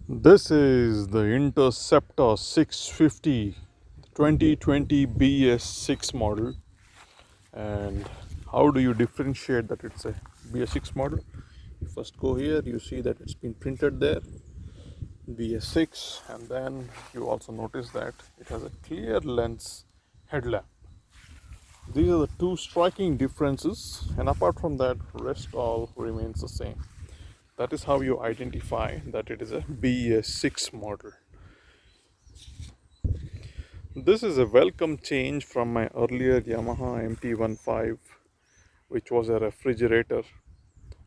This is the Interceptor 650 2020 BS6 model. And how do you differentiate that it's a BS6 model? You first go here, you see that it's been printed there, BS6, and then you also notice that it has a clear lens headlamp. These are the two striking differences, and apart from that, rest all remains the same. That is how you identify that it is a BS6 model. This is a welcome change from my earlier Yamaha MT-15, which was a refrigerator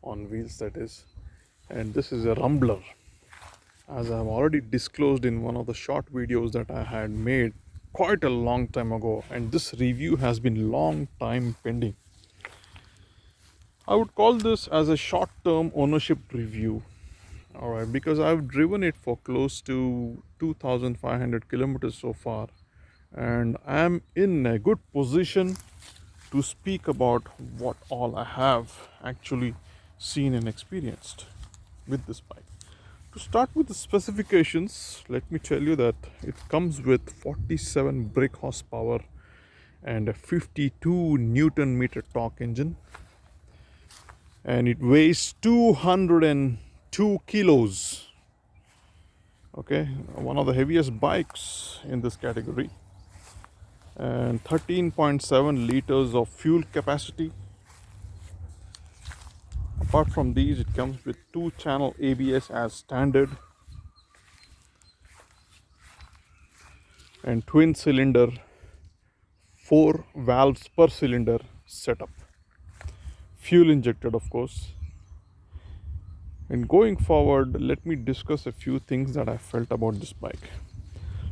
on wheels, that is, and this is a rumbler. As I have already disclosed in one of the short videos that I had made quite a long time ago, and this review has been long time pending. I would call this as a short-term ownership review, alright, because I've driven it for close to 2,500 kilometers so far, and I am in a good position to speak about what all I have actually seen and experienced with this bike. To start with the specifications, let me tell you that it comes with 47 brake horsepower and a 52 Newton meter torque engine, and it weighs 202 kilos. Okay, one of the heaviest bikes in this category, and 13.7 liters of fuel capacity. Apart from these, it comes with 2-channel ABS as standard and twin cylinder 4 valves per cylinder setup, fuel injected of course. And going forward, let me discuss a few things that I felt about this bike.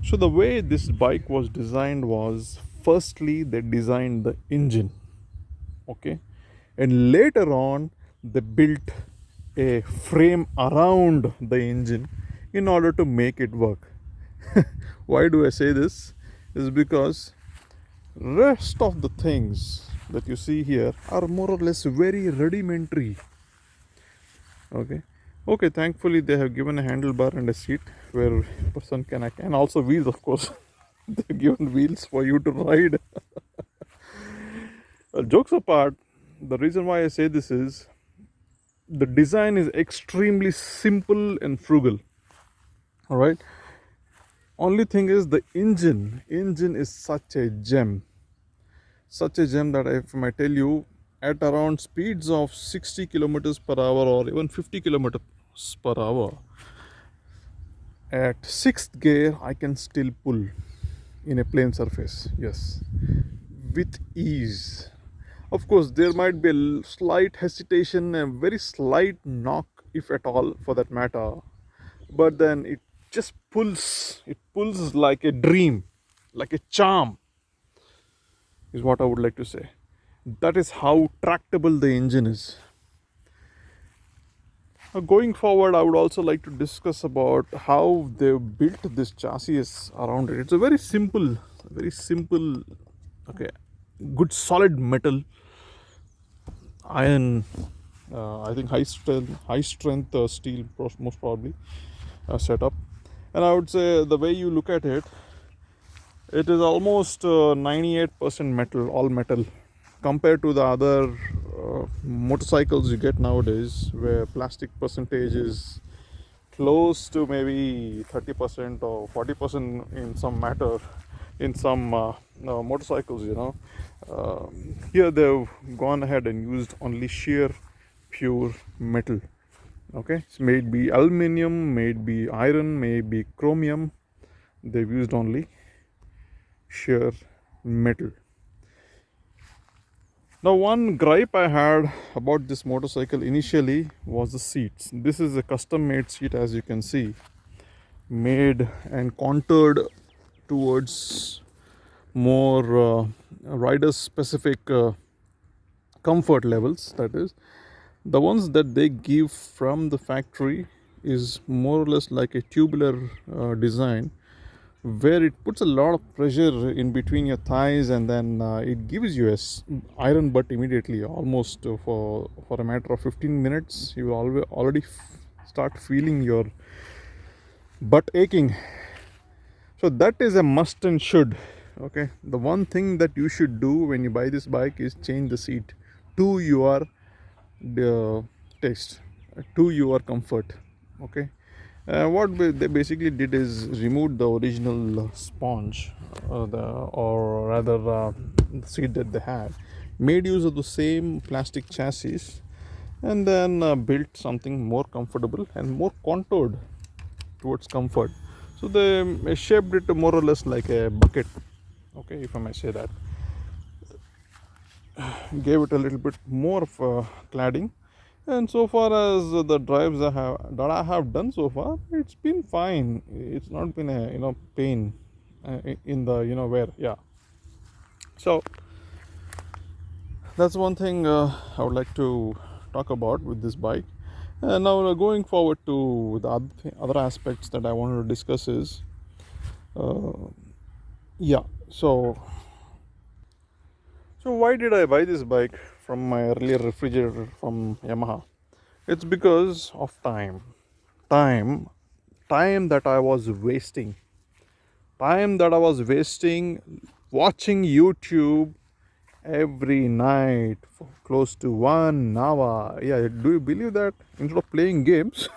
So the way this bike was designed was, firstly they designed the engine, okay, and later on they built a frame around the engine in order to make it work. Why do I say this? Is because rest of the things that you see here are more or less very rudimentary. Okay, thankfully they have given a handlebar and a seat where a person can, and also wheels, of course. They've given wheels for you to ride. Jokes apart, the reason why I say this is the design is extremely simple and frugal. All right. Only thing is the engine is such a gem that if I tell you, at around speeds of 60 kilometers per hour or even 50 kilometers per hour, at 6th gear I can still pull in a plain surface, yes, with ease. Of course there might be a slight hesitation, a very slight knock if at all for that matter, but then it just pulls like a dream, like a charm, is what I would like to say. That is how tractable the engine is. Going forward, I would also like to discuss about how they built this chassis around it. It's a very simple, okay, good solid metal, iron, I think high strength steel most probably setup. And I would say the way you look at it, it is almost 98% metal, all metal, compared to the other motorcycles you get nowadays, where plastic percentage is close to maybe 30% or 40% in some matter, in some motorcycles, here they've gone ahead and used only sheer pure metal. Okay, so may it be aluminium, may it be iron, may it be chromium, they've used only sheer metal. Now, one gripe I had about this motorcycle initially was the seats. This is a custom made seat, as you can see, made and contoured towards more rider specific comfort levels. That is, the ones that they give from the factory is more or less like a tubular design, where it puts a lot of pressure in between your thighs, and then it gives you a iron butt immediately, almost for a matter of 15 minutes you will already start feeling your butt aching. So that is a must and should. Okay, the one thing that you should do when you buy this bike is change the seat to your taste, to your comfort. Okay, they basically did is remove the original sponge, or rather the seat that they had, made use of the same plastic chassis, and then built something more comfortable and more contoured towards comfort. So they shaped it more or less like a bucket. Okay, if I may say that, gave it a little bit more of cladding. And so far as the drives I have done so far, it's been fine. It's not been a pain in the wear. Yeah. So that's one thing I would like to talk about with this bike. And now going forward to the other aspects that I wanted to discuss is, uh, yeah. So why did I buy this bike from my earlier refrigerator from Yamaha? It's because of time. Time, time that I was wasting. Time that I was wasting watching YouTube every night for close to 1 hour. Yeah, do you believe that? Instead of playing games,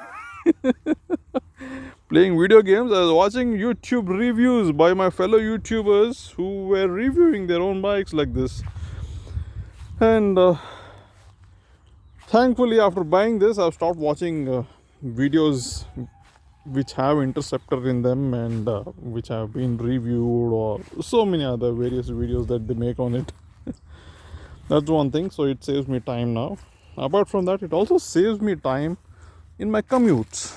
playing video games, I was watching YouTube reviews by my fellow YouTubers who were reviewing their own bikes like this. And thankfully, after buying this, I've stopped watching videos which have Interceptor in them, and which have been reviewed, or so many other various videos that they make on it. That's one thing. So it saves me time now. Apart from that, it also saves me time in my commutes.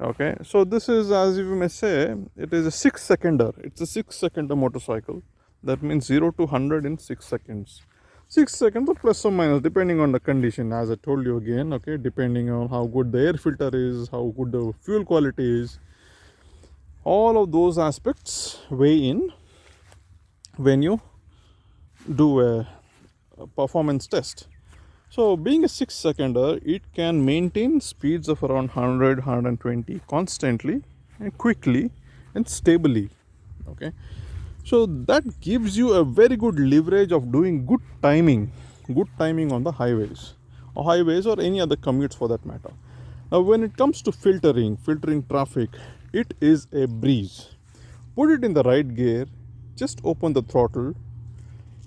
Okay, so this is, as you may say, it is a 6 seconder. It's a 6 seconder motorcycle. That means 0 to 100 in 6 seconds. 6 seconds or plus or minus, depending on the condition, as I told you again. Okay, depending on how good the air filter is, how good the fuel quality is, all of those aspects weigh in when you do a performance test. So being a 6 seconder, it can maintain speeds of around 100, 120 constantly and quickly and stably. Okay, so that gives you a very good leverage of doing good timing on the highways or any other commutes for that matter. Now when it comes to filtering traffic, it is a breeze. Put it in the right gear, just open the throttle,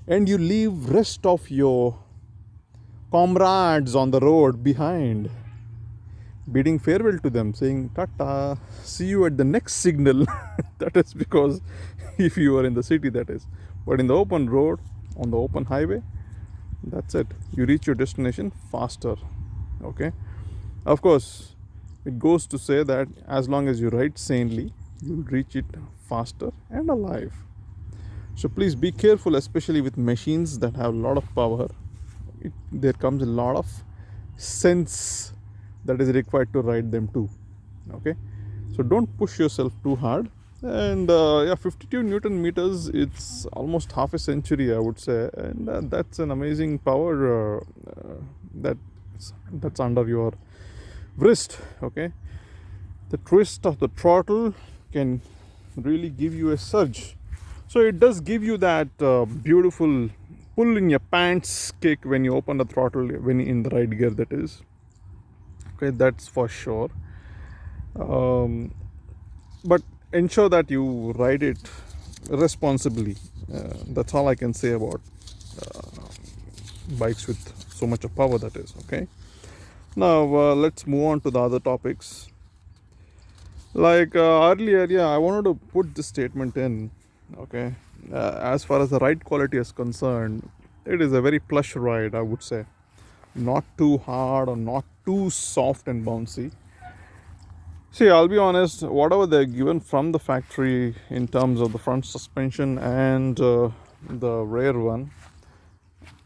and you leave rest of your comrades on the road behind, bidding farewell to them, saying tata, see you at the next signal. That is because if you are in the city, that is. But in the open road, on the open highway, that's it, you reach your destination faster. Okay, of course, it goes to say that as long as you ride sanely, you'll reach it faster and alive. So please be careful, especially with machines that have a lot of power. There comes a lot of sense that is required to ride them too. Okay, so don't push yourself too hard. And 52 Newton meters, it's almost half a century, I would say, and that's an amazing power that's under your wrist. Okay, the twist of the throttle can really give you a surge. So it does give you that beautiful pull in your pants kick when you open the throttle, when in the right gear, that is. Okay, that's for sure. But ensure that you ride it responsibly. That's all I can say about bikes with so much of power, that is. Okay, now let's move on to the other topics. Like earlier, I wanted to put this statement in. Okay, as far as the ride quality is concerned, it is a very plush ride, I would say. Not too hard or not too soft and bouncy. See, I'll be honest, whatever they're given from the factory in terms of the front suspension and the rear one,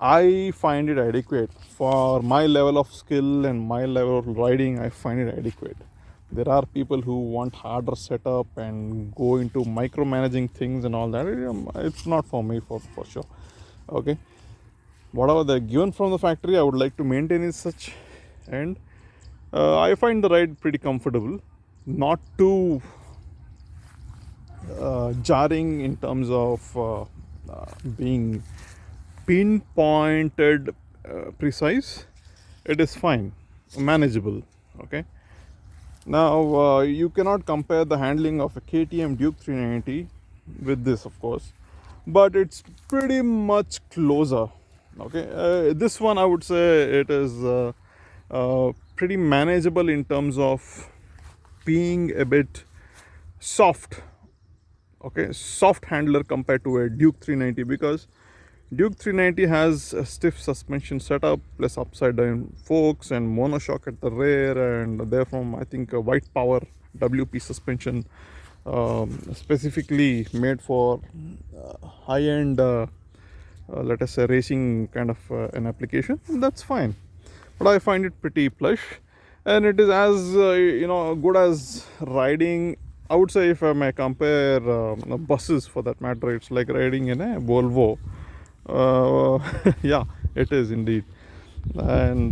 I find it adequate. For my level of skill and my level of riding, I find it adequate. There are people who want harder setup and go into micromanaging things and all that. It's not for me, for sure. Okay, whatever they're given from the factory, I would like to maintain as such. And I find the ride pretty comfortable. not too jarring in terms of being pinpointed, precise. It is fine, manageable. Okay. Now you cannot compare the handling of a KTM Duke 390 with this, of course, but it's pretty much closer. Okay, this one I would say it is pretty manageable in terms of being a bit soft. Okay, soft handler compared to a Duke 390, because Duke 390 has a stiff suspension setup plus upside down forks and monoshock at the rear, and therefrom I think a white power WP suspension, specifically made for high end, let us say racing kind of an application. That's fine, but I find it pretty plush, and it is as good as riding. I would say if I may compare buses for that matter, it's like riding in a Volvo. Yeah, it is indeed, and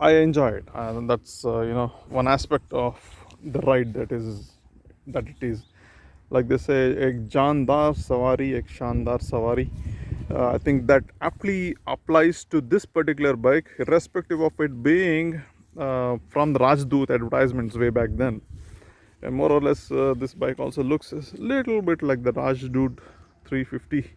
I enjoy it, and that's one aspect of the ride that it is. Like they say, ek jandar sawari, ek shandar sawari. I think that aptly applies to this particular bike, irrespective of it being from the Rajdoot advertisements way back then. And more or less, this bike also looks a little bit like the Rajdoot 350.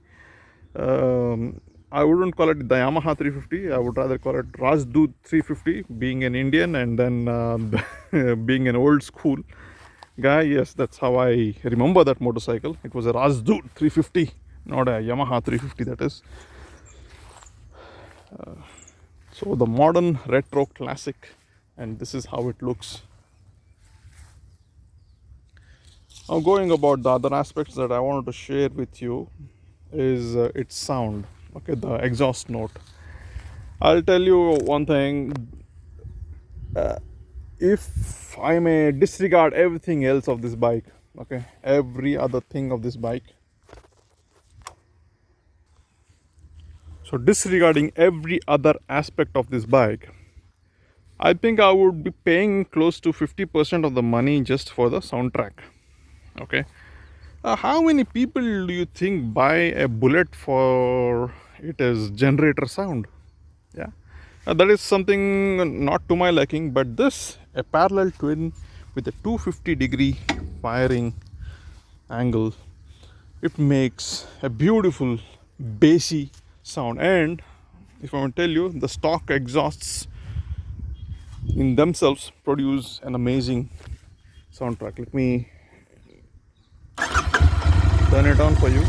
I wouldn't call it the Yamaha 350. I would rather call it Rajdoot 350, being an Indian and then being an old school guy. Yes, that's how I remember that motorcycle. It was a Rajdoot 350, not a Yamaha 350, that is. So the modern retro classic, and this is how it looks. Now, going about the other aspects that I wanted to share with you is its sound. Okay, the exhaust note. I'll tell you one thing. If I may disregard everything else of this bike, okay, every other thing of this bike. So disregarding every other aspect of this bike, I think I would be paying close to 50% of the money just for the soundtrack. Okay. How many people do you think buy a Bullet for its generator sound? Yeah, that is something not to my liking. But this, a parallel twin with a 250-degree firing angle, it makes a beautiful bassy sound. And if I want to tell you, the stock exhausts in themselves produce an amazing soundtrack. Let me turn it on for you.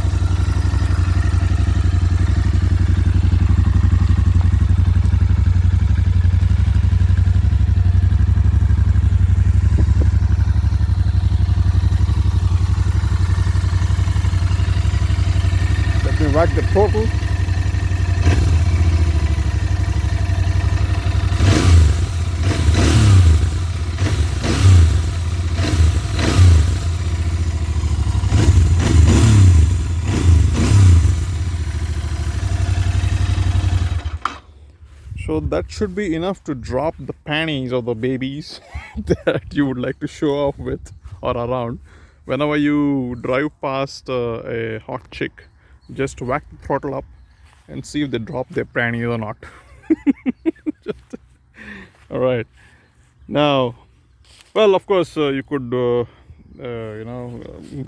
Let me whack the throttle. So that should be enough to drop the panties of the babies that you would like to show off with or around. Whenever you drive past a hot chick, just whack the throttle up and see if they drop their panties or not. All right. Now, well, of course, you could go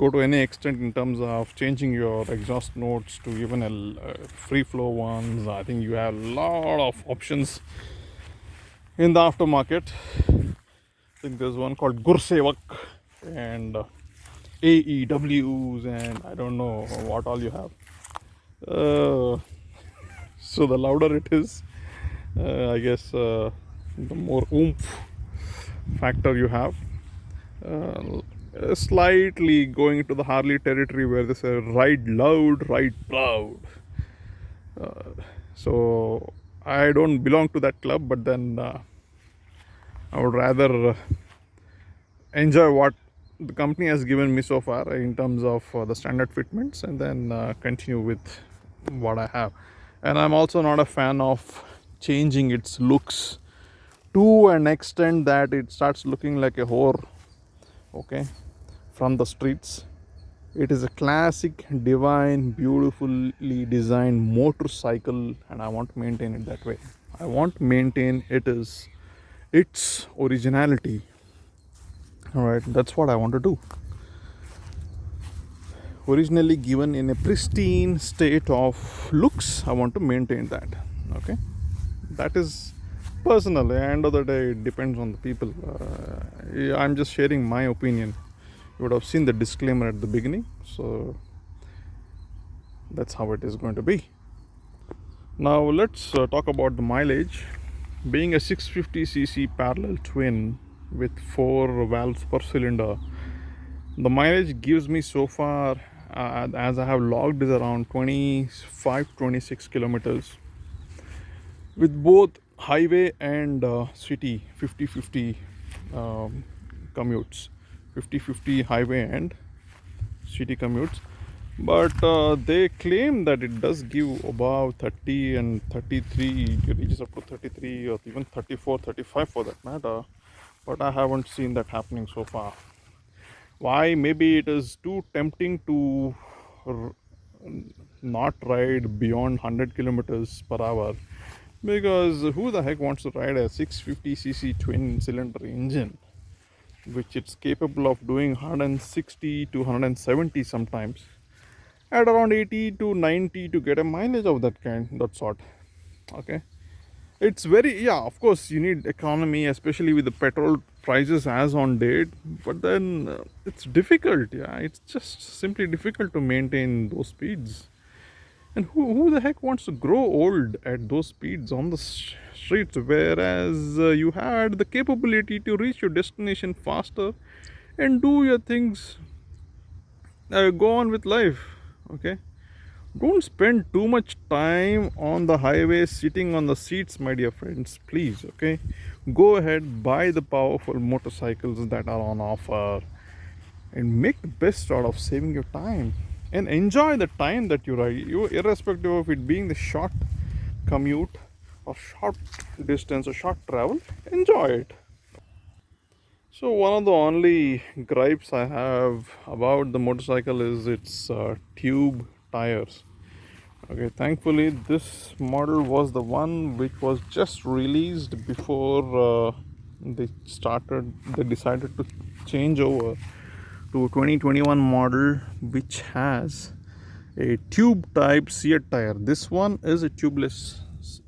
to any extent in terms of changing your exhaust notes to even a free flow ones. I think you have a lot of options in the aftermarket. I think there's one called Gursevak and AEWs, and I don't know what all you have. So the louder it is, I guess the more oomph factor you have. Slightly going into the Harley territory where they say ride loud, ride proud. So I don't belong to that club, but then I would rather enjoy what the company has given me so far in terms of the standard fitments, and then continue with what I have. And I'm also not a fan of changing its looks to an extent that it starts looking like a whore, okay, from the streets. It is a classic, divine, beautifully designed motorcycle, and I want to maintain it that way. I want to maintain its originality. All right, that's what I want to do. Originally given in a pristine state of looks, I want to maintain that. Okay, that is personal. At the end of the day, it depends on the people. I'm just sharing my opinion. You would have seen the disclaimer at the beginning, so that's how it is going to be. Now let's talk about the mileage. Being a 650cc parallel twin with 4 valves per cylinder, the mileage gives me so far, as I have logged, is around 25-26 kilometers with both highway and city 50-50 commutes, 50-50 highway and city commutes. But they claim that it does give above 30 and 33, it reaches up to 33 or even 34, 35 for that matter. But I haven't seen that happening so far. Why? Maybe it is too tempting to not ride beyond 100 kilometers per hour, because who the heck wants to ride a 650cc twin cylinder engine which it's capable of doing 160 to 170 sometimes at around 80 to 90 to get a mileage of that sort. Okay, it's very, yeah, of course you need economy, especially with the petrol prices as on date, but then it's difficult. Yeah, it's just simply difficult to maintain those speeds. And who the heck wants to grow old at those speeds on the streets, whereas you had the capability to reach your destination faster and do your things, go on with life. Okay, don't spend too much time on the highway sitting on the seats, my dear friends, please. Okay, go ahead, buy the powerful motorcycles that are on offer and make the best out of saving your time and enjoy the time that you ride, you, irrespective of it being the short commute or short distance or short travel. Enjoy it. So one of the only gripes I have about the motorcycle is its tube tires. Okay, thankfully this model was the one which was just released before they decided to change over to 2021 model, which has a tube type Seat tire. This one is a tubeless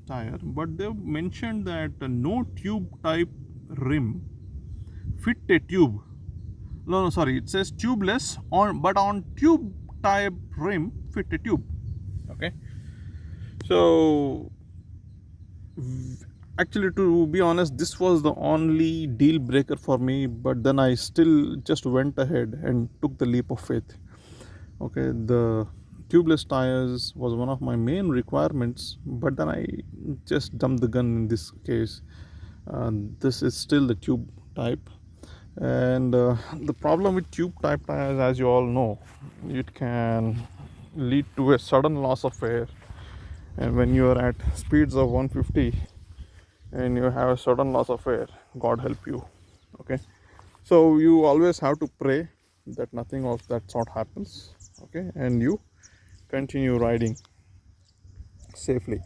tire, but they've mentioned that no tube type rim fit a tube. No, sorry, it says tubeless on, but on tube type rim fit a tube. Okay, so actually, to be honest, this was the only deal breaker for me, but then I still just went ahead and took the leap of faith. Okay, the tubeless tires was one of my main requirements, but then I just dumped the gun in this case. This is still the tube type, and the problem with tube type tires, as you all know, it can lead to a sudden loss of air. And when you are at speeds of 150 and you have a sudden loss of air, God help you. Okay, so you always have to pray that nothing of that sort happens. Okay, and you continue riding safely.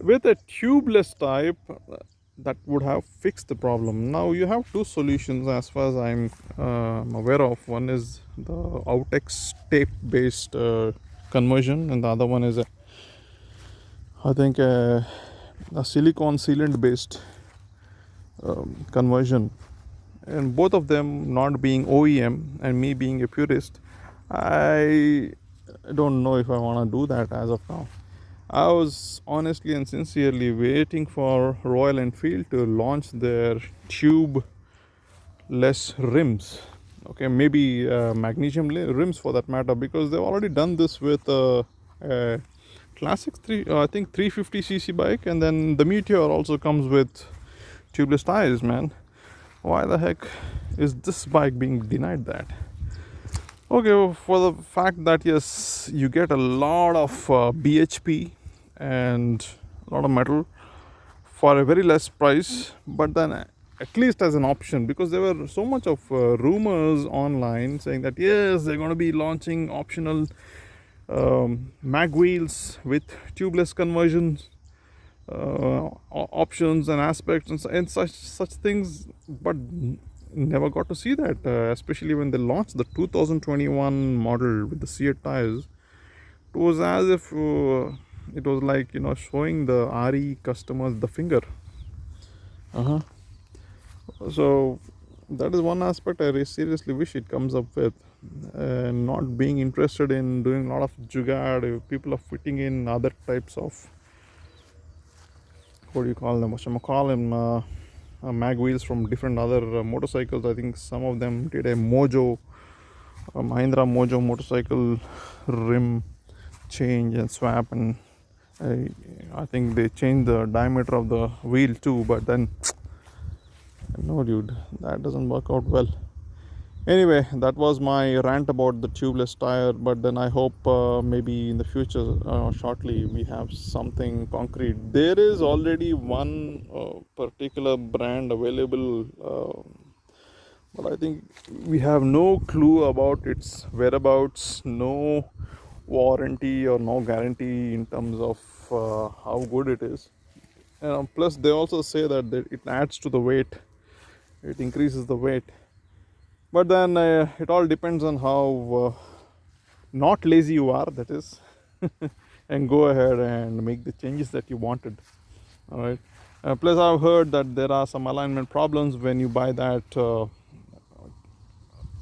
With a tubeless type, that would have fixed the problem. Now you have two solutions as far as I'm aware of. One is the Outex tape based conversion, and the other one is I think a silicone sealant based conversion. And both of them not being OEM and me being a purist, I don't know if I want to do that as of now. I was honestly and sincerely waiting for Royal Enfield to launch their tubeless rims. Okay, maybe magnesium rims for that matter, because they've already done this with a classic I think 350cc bike, and then the Meteor also comes with tubeless tires. Man, why the heck is this bike being denied that? Okay, well, for the fact that yes, you get a lot of BHP and a lot of metal for a very less price, but then at least as an option, because there were so much of rumors online saying that yes, they're going to be launching optional mag wheels with tubeless conversions, options and aspects and such things, but never got to see that, especially when they launched the 2021 model with the seat tires. It was as if it was like, showing the RE customers the finger. So that is one aspect I seriously wish it comes up with, and not being interested in doing a lot of jugad. People are fitting in other types of, what do you call them? What should I call them? Mag wheels from different other motorcycles. I think some of them did a Mahindra Mojo motorcycle rim change and swap, and I think they changed the diameter of the wheel too. But then, no, dude, that doesn't work out well. Anyway, that was my rant about the tubeless tire. But then I hope maybe in the future, shortly, we have something concrete. There is already one particular brand available, but I think we have no clue about its whereabouts, no warranty or no guarantee in terms of how good it is. Plus, they also say that it adds to the weight, it increases the weight. But then it all depends on how not lazy you are, that is, and go ahead and make the changes that you wanted. All right. Plus, I've heard that there are some alignment problems when you buy that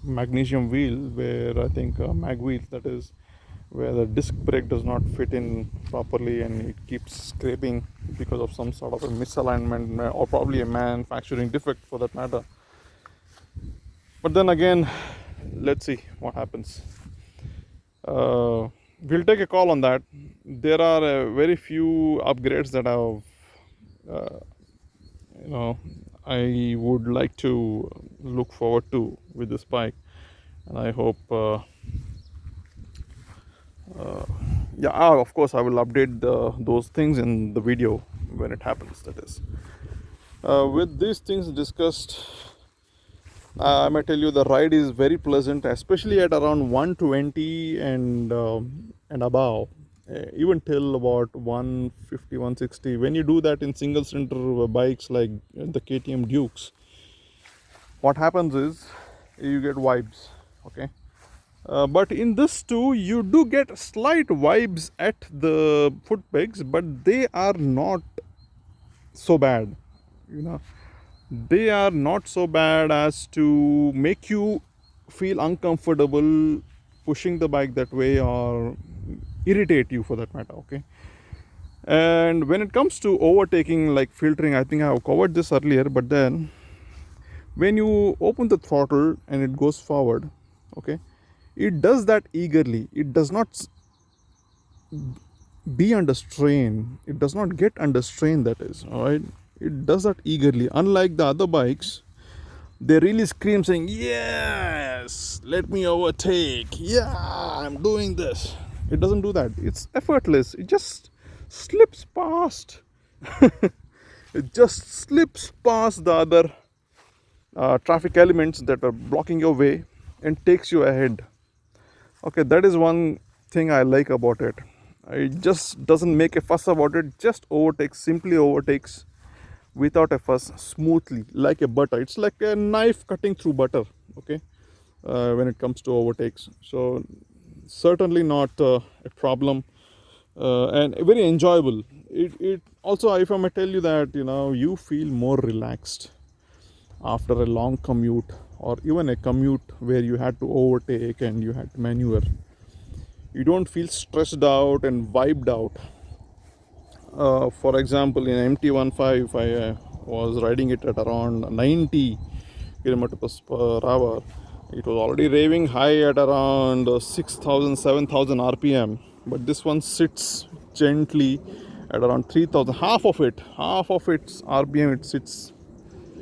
magnesium wheel, where I think mag wheels, that is, where the disc brake does not fit in properly and it keeps scraping because of some sort of a misalignment or probably a manufacturing defect for that matter. But then again, let's see what happens. We'll take a call on that. There are very few upgrades that I would like to look forward to with this bike, and I hope of course I will update those things in the video when it happens, that is. With these things discussed, I may tell you the ride is very pleasant, especially at around 120 and above, even till about 150, 160. When you do that in single cylinder bikes like the KTM Dukes, what happens is you get vibes, okay? But in this too, you do get slight vibes at the foot pegs, but they are not so bad, They are not so bad as to make you feel uncomfortable pushing the bike that way or irritate you for that matter, okay? And when it comes to overtaking, like filtering, I think I have covered this earlier, but then when you open the throttle and it goes forward, okay, it does that eagerly. It does not be under strain. It does not get under strain, that is, all right? It does that eagerly. Unlike the other bikes, they really scream saying, yes, let me overtake. Yeah, I'm doing this. It doesn't do that. It's effortless. It just slips past. It just slips past the other traffic elements that are blocking your way and takes you ahead. Okay, that is one thing I like about it. It just doesn't make a fuss about it. Just simply overtakes without a fuss, smoothly, like a butter. It's like a knife cutting through butter, okay, when it comes to overtakes. So certainly not a problem, and very enjoyable. It also, if I may tell you that, you feel more relaxed after a long commute, or even a commute where you had to overtake and you had to maneuver. You don't feel stressed out and vibed out. For example, in MT-15, I was riding it at around 90 kilometers per hour. It was already raving high at around 6,000, 7,000 RPM. But this one sits gently at around 3,000. Half of its RPM, it sits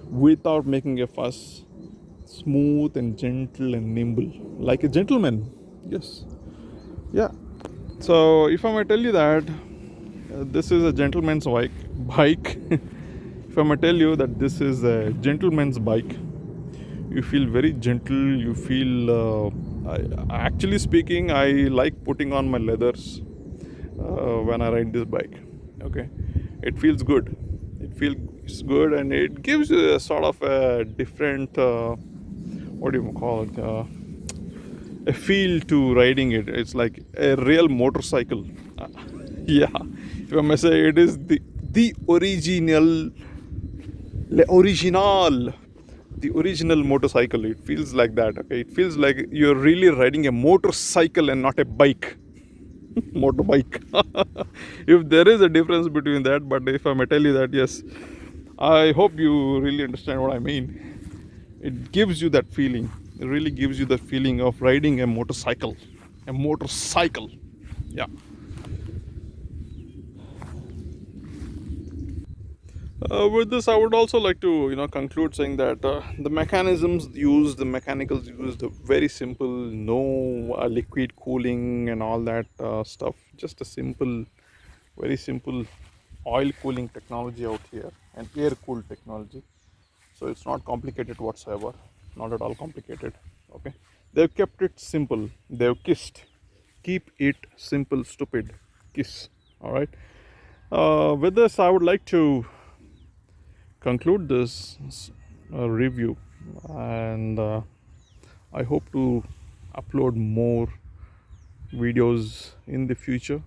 without making a fuss. Smooth and gentle and nimble. Like a gentleman. Yes. Yeah. So if I may tell you that, this is a gentleman's bike. If I'm gonna tell you that this is a gentleman's bike, you feel very gentle. You feel, actually speaking, I like putting on my leathers when I ride this bike. Okay, it feels good. It feels good, and it gives you a sort of a different, what do you call it? A feel to riding it. It's like a real motorcycle. Uh, yeah, if I may say, it is the original, original, the original motorcycle. It feels like that. Okay, it feels like you're really riding a motorcycle and not a bike. Motorbike. If there is a difference between that, but if I may tell you that, yes, I hope you really understand what I mean. It gives you that feeling. It really gives you the feeling of riding a motorcycle. A motorcycle. Yeah. With this, I would also like to, conclude saying that the mechanisms used, the mechanicals used, very simple, no liquid cooling and all that stuff. Just a simple, very simple oil cooling technology out here and air cooled technology. So it's not complicated whatsoever, not at all complicated. Okay, they've kept it simple. They've kissed. Keep it simple, stupid. Kiss. All right. With this, I would like to conclude this review, and I hope to upload more videos in the future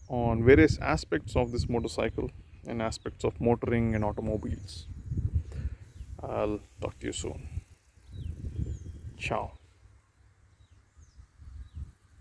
on various aspects of this motorcycle and aspects of motoring and automobiles. I'll talk to you soon. Ciao.